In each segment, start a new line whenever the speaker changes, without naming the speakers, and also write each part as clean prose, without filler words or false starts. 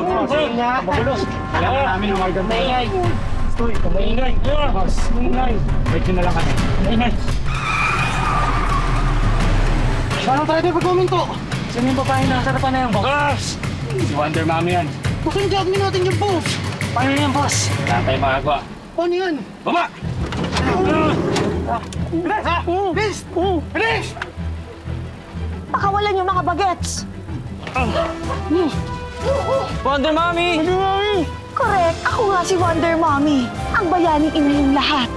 Sige nga. Magulos. Kailangan namin ng order. Maingay. Stoy, maingay. Boss, maingay. Medyo na lang kami. Maingay. Paano tayo tayo pag-commento? Sino yung babae na sarapan na yung boss? Si Wonder Mommy yan. Bakit gagawin natin yung boss? Paano yan, boss? Wala tayong magagawa. Paano yan? Baba! Bilis! Ha? Bilis! Bilis!
Pakawalan yung mga bagets!
Wonder Mommy! Wonder Mommy!
Correct! Ako nga si Wonder Mommy. Ang bayaning ina yung lahat.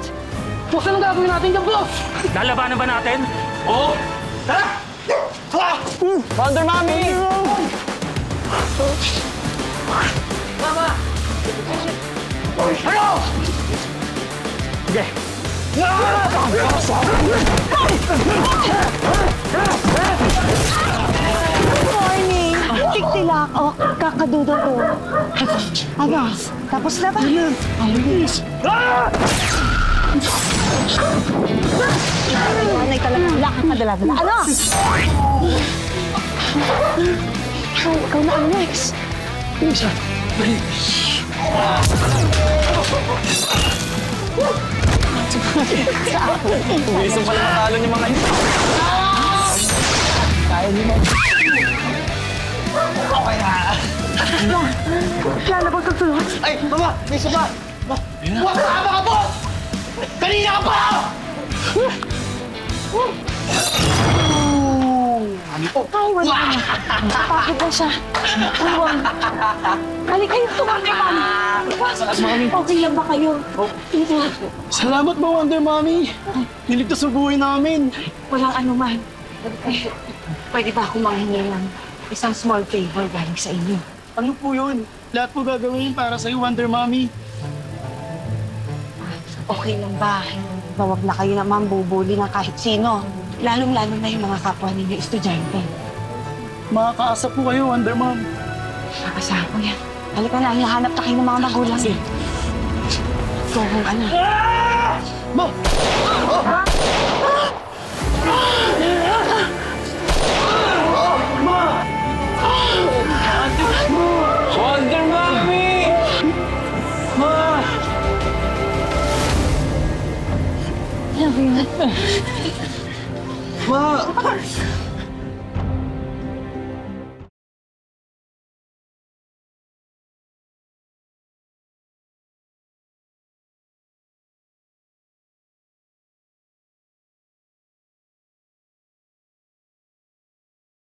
Boss, anong gagawin natin dyan, boss? Lalabanan ba natin? Oo! Tara! Tara! Wonder Mommy! Mama! Ano? Sige!
Good morning! Tiktilak o kakadudo ko. Ano? Tapos na ba? Ayos. Nanay talaga. Wala kang kadala-dala. Ano? Ikaw na ang next.
Isa. Uwisong pala matalo niyo mga ito. Kaya niyo mo. Okay na.
Kaya na ba susunod?
Ay, mama! May isa ba? Huwag ka mga boss! Kanina ka pa!
Ay, wala na. Bakit ba siya? Iwan. Halika yung tumakipan. Okay lang ba kayo?
Salamat mo, Wonder Mommy. Niligtas ang buhay namin.
Walang anuman. Pwede ba akong manghingi ng isang small favor galing sa inyo?
Ano po yun? Lahat po gagawin para sa'yo, Wonder Mommy.
Okay lang ba? Bawag na kayo naman bubuli ng kahit sino. Lalong-lalo na yung mga kapwa ninyo estudyante.
Makakaasa po kayo, Wonder Mom.
Makasama ko yan. Halika na, hinahanap na kayo ng mga magulang.
Sige.
Go home, anak.
Ma! Wonder Mommy! Ma!
Love you.
Ma!